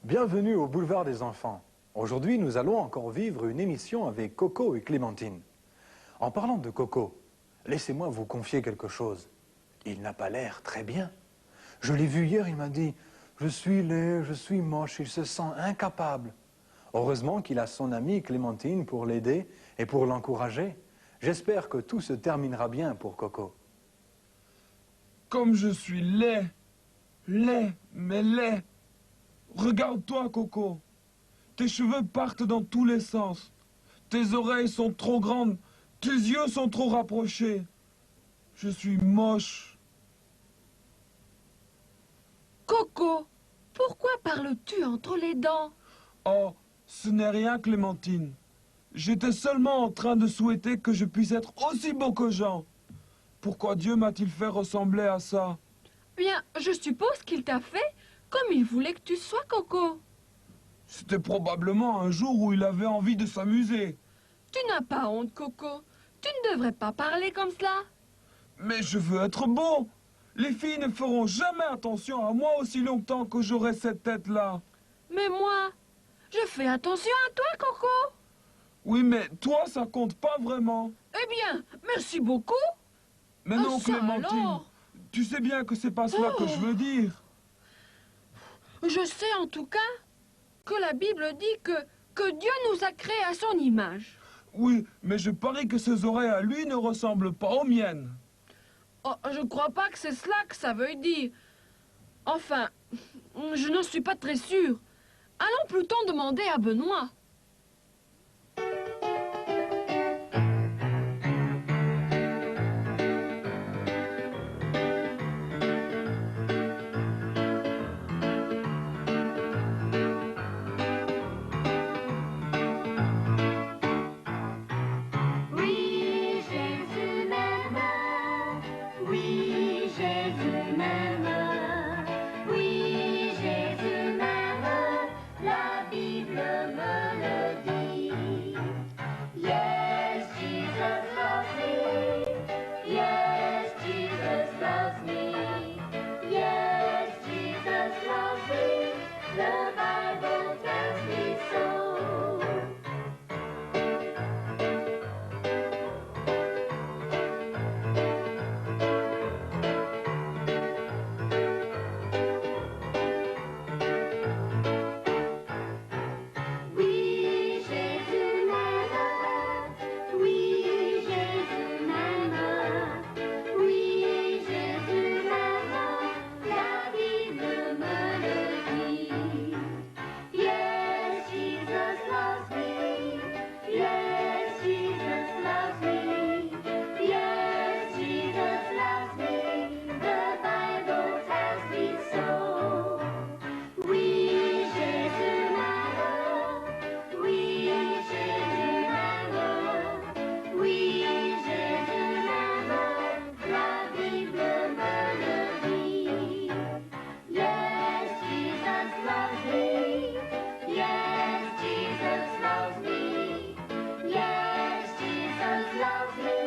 Bienvenue au Boulevard des Enfants. Aujourd'hui, nous allons encore vivre une émission avec Coco et Clémentine. En parlant de Coco, laissez-moi vous confier quelque chose. Il n'a pas l'air très bien. Je l'ai vu hier, il m'a dit « Je suis laid, je suis moche », il se sent incapable. Heureusement qu'il a son amie Clémentine pour l'aider et pour l'encourager. J'espère que tout se terminera bien pour Coco. Comme je suis laid, mais laid. Regarde-toi, Coco. Tes cheveux partent dans tous les sens. Tes oreilles sont trop grandes. Tes yeux sont trop rapprochés. Je suis moche. Coco, pourquoi parles-tu entre les dents? Oh, ce n'est rien, Clémentine. J'étais seulement en train de souhaiter que je puisse être aussi beau que Jean. Pourquoi Dieu m'a-t-il fait ressembler à ça? Bien, je suppose qu'il t'a fait comme il voulait que tu sois, Coco. C'était probablement un jour où il avait envie de s'amuser. Tu n'as pas honte, Coco. Tu ne devrais pas parler comme cela. Mais je veux être beau. Les filles ne feront jamais attention à moi aussi longtemps que j'aurai cette tête-là. Mais moi, je fais attention à toi, Coco. Oui, mais toi, ça compte pas vraiment. Eh bien, merci beaucoup. Mais non, Ça Clémentine, alors? tu sais bien que c'est pas cela que je veux dire. Je sais en tout cas que la Bible dit que Dieu nous a créés à son image. Oui, mais je parie que ses oreilles à lui ne ressemblent pas aux miennes. Oh, je ne crois pas que c'est cela que ça veut dire. Enfin, je n'en suis pas très sûre. Allons plutôt demander à Benoît. Oui, Jésus m'aime. Oui, Jésus m'aime. Oui, Jésus m'aime. La Bible me le dit. Yes, Jesus loves me. Yes, Jesus loves me. Yes, Jesus loves me. The Bible tells me so. Oui, Jésus m'aime. Oui, Jésus m'aime. Oui, Jésus m'aime. La Bible me le dit. Yes, Jesus loves me. Yes, Jesus loves me. Yes, Jesus loves me. The Bible tells me so. Oui, Jésus m'aime. Oui, Jésus m'aime. Oui, Jésus m'aime. La Bible me le dit. Yes, Jesus loves me. Yes, Jesus loves me. Yes, Jesus loves me.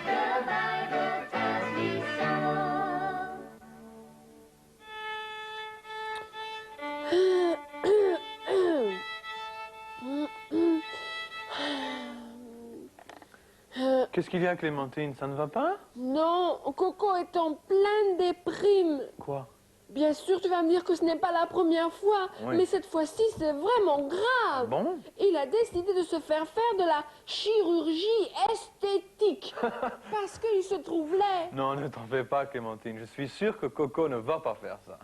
The Bible tells me so. Qu'est-ce qu'il y a, Clémentine? Ça ne va pas? Non, Coco est en pleine déprime. Quoi? Bien sûr, tu vas me dire que ce n'est pas la première fois, Oui. mais cette fois-ci, c'est vraiment grave. Bon? Il a décidé de se faire de la chirurgie esthétique parce qu'il se trouve laid. Non, ne t'en fais pas, Clémentine. Je suis sûr que Coco ne va pas faire ça.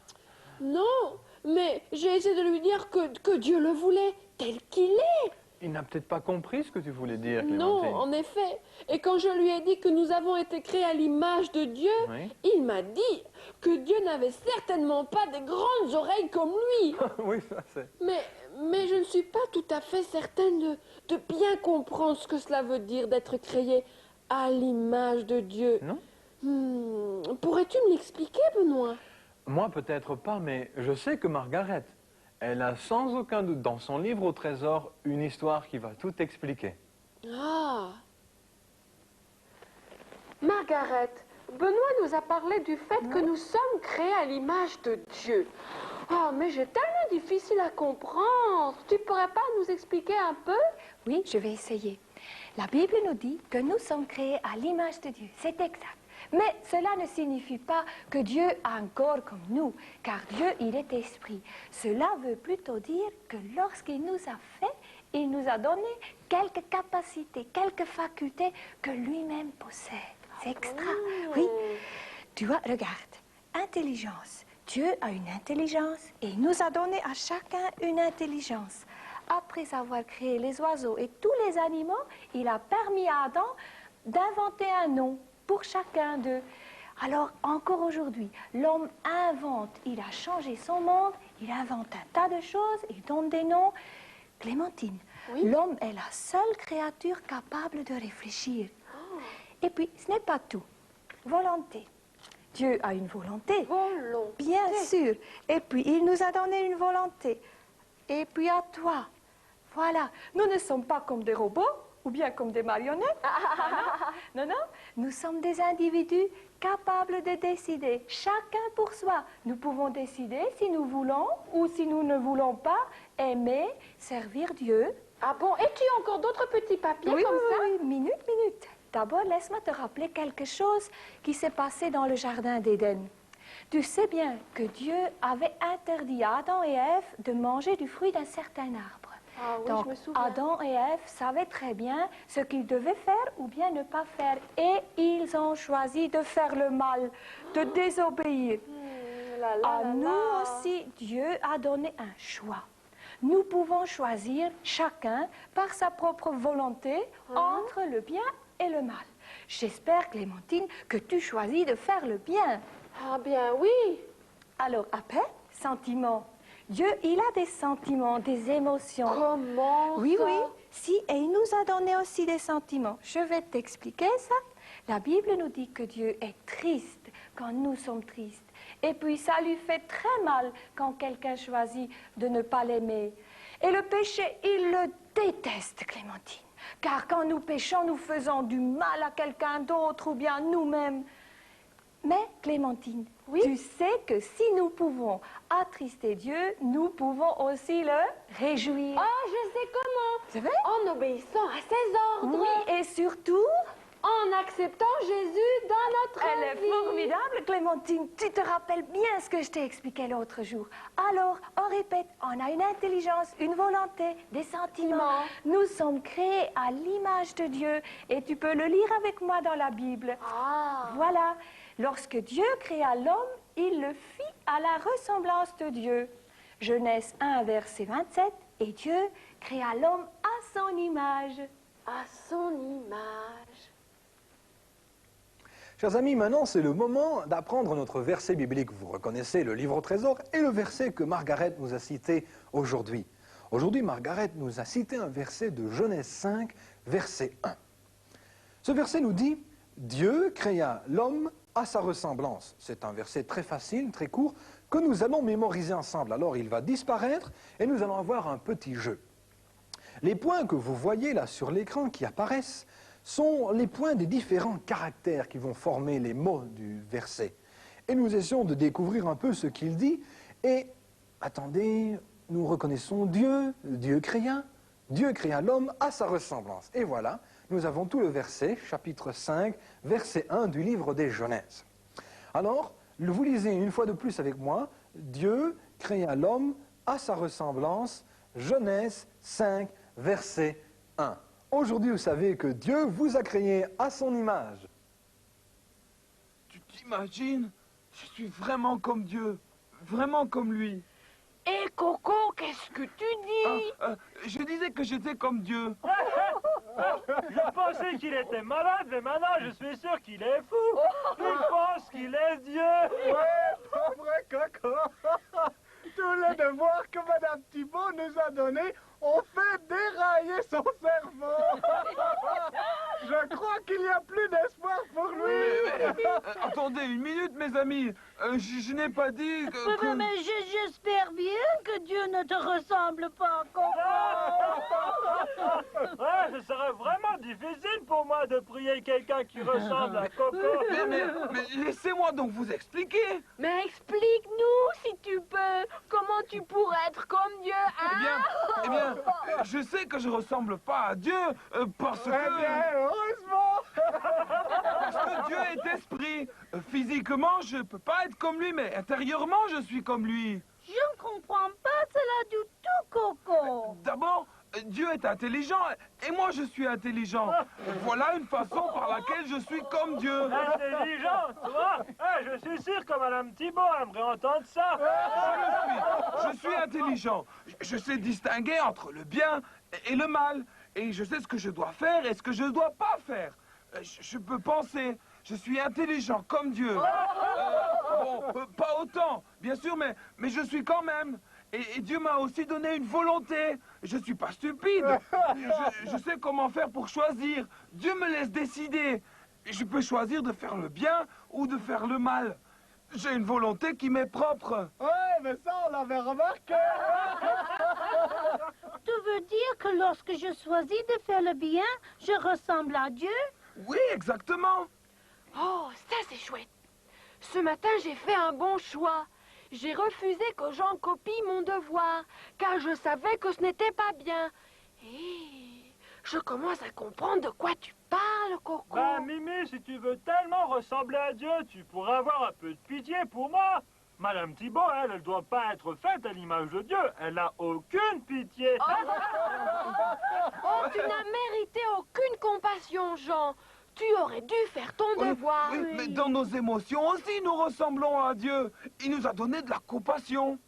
Non, mais j'ai essayé de lui dire que Dieu le voulait tel qu'il est. Il n'a peut-être pas compris ce que tu voulais dire, Non, Clémentine. en effet. Et quand je lui ai dit que nous avons été créés à l'image de Dieu, Oui. il m'a dit que Dieu n'avait certainement pas des grandes oreilles comme lui. Oui, ça c'est... Mais je ne suis pas tout à fait certaine de bien comprendre ce que cela veut dire d'être créé à l'image de Dieu. Non? Pourrais-tu me l'expliquer, Benoît? Moi, peut-être pas, mais je sais que Margaret, elle a sans aucun doute dans son livre au trésor une histoire qui va tout expliquer. Ah. Margaret, Benoît nous a parlé du fait que nous sommes créés à l'image de Dieu. Oh, mais j'ai tellement difficile à comprendre. Tu pourrais pas nous expliquer un peu? Oui, je vais essayer. La Bible nous dit que nous sommes créés à l'image de Dieu. C'est exact. Mais cela ne signifie pas que Dieu a un corps comme nous, car Dieu, il est esprit. Cela veut plutôt dire que lorsqu'il nous a fait, il nous a donné quelques capacités, quelques facultés que lui-même possède. C'est extra. Oui. Tu vois, regarde. Intelligence. Dieu a une intelligence et il nous a donné à chacun une intelligence. Après avoir créé les oiseaux et tous les animaux, il a permis à Adam d'inventer un nom pour chacun d'eux. Alors, encore aujourd'hui, l'homme invente, il a changé son monde, il invente un tas de choses, il donne des noms. Clémentine, l'homme est la seule créature capable de réfléchir. Et puis, ce n'est pas tout. Volonté. Dieu a une volonté. Volonté. Bien sûr. Et puis, il nous a donné une volonté. Et puis, à toi. Voilà. Nous ne sommes pas comme des robots ou bien comme des marionnettes. Non, non. Nous sommes des individus capables de décider, chacun pour soi. Nous pouvons décider si nous voulons ou si nous ne voulons pas aimer, servir Dieu. Ah bon? Et tu as encore d'autres petits papiers comme ça? Oui, minute. D'abord, laisse-moi te rappeler quelque chose qui s'est passé dans le jardin d'Éden. Tu sais bien que Dieu avait interdit à Adam et Ève de manger du fruit d'un certain arbre. Ah oui, Donc, je me souviens. Adam et Ève savaient très bien ce qu'ils devaient faire ou bien ne pas faire. Et ils ont choisi de faire le mal, de désobéir. À nous aussi, Dieu a donné un choix. Nous pouvons choisir chacun par sa propre volonté entre le bien et le mal. J'espère, Clémentine, que tu choisis de faire le bien. Ah bien oui. Alors après, sentiments. Dieu, il a des sentiments, des émotions. Comment Oui, ça? oui. Si, et il nous a donné aussi des sentiments. Je vais t'expliquer ça. La Bible nous dit que Dieu est triste quand nous sommes tristes. Et puis ça lui fait très mal quand quelqu'un choisit de ne pas l'aimer. Et le péché, il le déteste, Clémentine. Car quand nous péchons, nous faisons du mal à quelqu'un d'autre ou bien nous-mêmes. Mais, Clémentine, tu sais que si nous pouvons attrister Dieu, nous pouvons aussi le réjouir. Ah, je sais comment. C'est vrai? En obéissant à ses ordres. Oui, et surtout, En acceptant Jésus dans notre elle est vie. formidable, Clémentine. Tu te rappelles bien ce que je t'ai expliqué l'autre jour. Alors, on répète, on a une intelligence, une volonté, des sentiments. Nous sommes créés à l'image de Dieu. Et tu peux le lire avec moi dans la Bible. Ah. Voilà. Lorsque Dieu créa l'homme, il le fit à la ressemblance de Dieu. Genèse 1, verset 27. Et Dieu créa l'homme à son image. À son image. Chers amis, maintenant c'est le moment d'apprendre notre verset biblique. Vous reconnaissez le livre au trésor et le verset que Margaret nous a cité aujourd'hui. Aujourd'hui, Margaret nous a cité un verset de Genèse 5, verset 1. Ce verset nous dit « Dieu créa l'homme à sa ressemblance ». C'est un verset très facile, très court, que nous allons mémoriser ensemble. Alors il va disparaître et nous allons avoir un petit jeu. Les points que vous voyez là sur l'écran qui apparaissent sont les points des différents caractères qui vont former les mots du verset. Et nous essayons de découvrir un peu ce qu'il dit. Et, attendez, nous reconnaissons Dieu, Dieu créa l'homme à sa ressemblance. Et voilà, nous avons tout le verset, chapitre 5, verset 1 du livre des Genèses. Alors, vous lisez une fois de plus avec moi, Dieu créa l'homme à sa ressemblance, Genèse 5, verset 1. Aujourd'hui, vous savez que Dieu vous a créé à son image. Tu t'imagines? Je suis vraiment comme Dieu. Vraiment comme lui. Et Coco, qu'est-ce que tu dis? Je disais que j'étais comme Dieu. Je pensais qu'il était malade, mais maintenant je suis sûr qu'il est fou. Il pense qu'il est Dieu. Ouais, pas vrai, Coco. Tous les devoirs que Madame Thibault nous a donnés ont fait dérailler son cerveau. Je crois qu'il n'y a plus d'espoir pour lui. Attendez une minute, mes amis. Je n'ai pas dit que... Mais j'espère bien que Dieu ne te ressemble pas, Ouais, ce serait vraiment difficile pour moi de prier quelqu'un qui ressemble à Coco. Mais laissez-moi donc vous expliquer. Mais explique-nous, si tu peux, comment que je ressemble pas à Dieu parce Eh que... bien, heureusement. Parce que Dieu est esprit. Physiquement, je peux pas être comme lui, mais intérieurement, je suis comme lui. Je ne comprends pas cela du tout, Coco. D'abord, Dieu est intelligent et moi je suis intelligent. Voilà une façon par laquelle je suis comme Dieu. Intelligent, toi? Je suis sûr que Madame Thibault aimerait entendre ça. Je suis intelligent. Je sais distinguer entre le bien et le mal. Et je sais ce que je dois faire et ce que je ne dois pas faire. Je peux penser. Je suis intelligent comme Dieu. Pas autant, bien sûr, mais je suis quand même. Et Dieu m'a aussi donné une volonté. Je suis pas stupide. Je sais comment faire pour choisir. Dieu me laisse décider. Je peux choisir de faire le bien ou de faire le mal. J'ai une volonté qui m'est propre. Ouais, mais ça, on l'avait remarqué. Tu veux dire que lorsque je choisis de faire le bien, je ressemble à Dieu? Oui, exactement. Oh, ça c'est chouette. Ce matin, j'ai fait un bon choix. J'ai refusé que Jean copie mon devoir, car je savais que ce n'était pas bien. Et je commence à comprendre de quoi tu parles, Coco. Bah, Mimi, si tu veux tellement ressembler à Dieu, tu pourrais avoir un peu de pitié pour moi. Madame Thibault, elle ne doit pas être faite à l'image de Dieu. Elle n'a aucune pitié. Oh, tu n'as mérité aucune compassion, Jean. Tu aurais dû faire ton devoir. Oui, mais dans nos émotions aussi, nous ressemblons à Dieu. Il nous a donné de la compassion.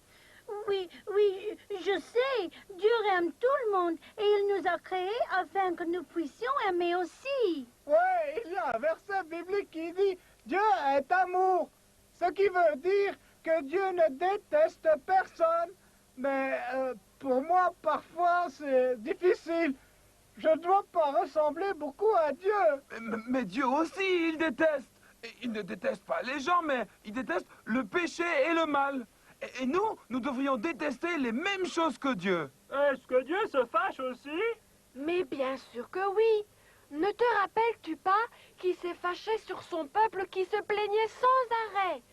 Oui, je sais. Dieu aime tout le monde et il nous a créés afin que nous puissions aimer aussi. Ouais, il y a un verset biblique qui dit « Dieu est amour », ce qui veut dire que Dieu ne déteste personne. Mais pour moi, parfois, c'est difficile. Je ne dois pas ressembler beaucoup à Dieu. Mais Dieu aussi, il déteste. Et il ne déteste pas les gens, mais il déteste le péché et le mal. Et nous devrions détester les mêmes choses que Dieu. Est-ce que Dieu se fâche aussi? Mais bien sûr que oui. Ne te rappelles-tu pas qu'il s'est fâché sur son peuple qui se plaignait sans arrêt?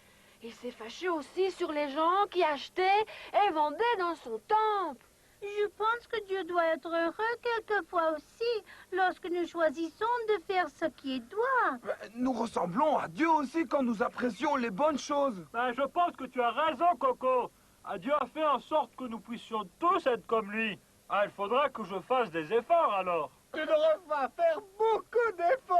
Il s'est fâché aussi sur les gens qui achetaient et vendaient dans son temple. Je pense que Dieu doit être heureux quelquefois aussi lorsque nous choisissons de faire ce qui est droit. Nous ressemblons à Dieu aussi quand nous apprécions les bonnes choses. Ben, je pense que tu as raison, Coco. Dieu a fait en sorte que nous puissions tous être comme lui. Il faudra que je fasse des efforts alors. Tu devrais pas faire beaucoup d'efforts.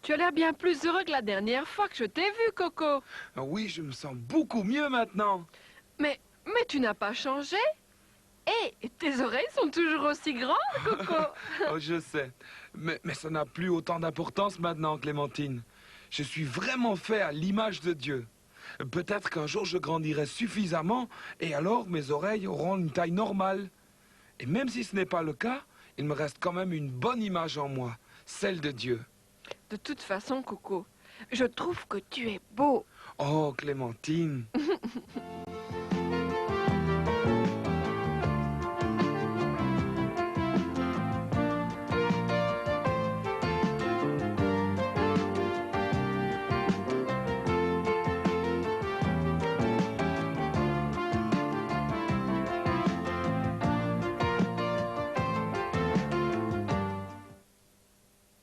Tu as l'air bien plus heureux que la dernière fois que je t'ai vu, Coco. Oui, je me sens beaucoup mieux maintenant. Mais tu n'as pas changé. Et tes oreilles sont toujours aussi grandes, Coco. Oh, je sais. Mais ça n'a plus autant d'importance maintenant, Clémentine. Je suis vraiment fait à l'image de Dieu. Peut-être qu'un jour je grandirai suffisamment et alors mes oreilles auront une taille normale. Et même si ce n'est pas le cas, il me reste quand même une bonne image en moi, celle de Dieu. De toute façon, Coco, je trouve que tu es beau. Oh, Clémentine.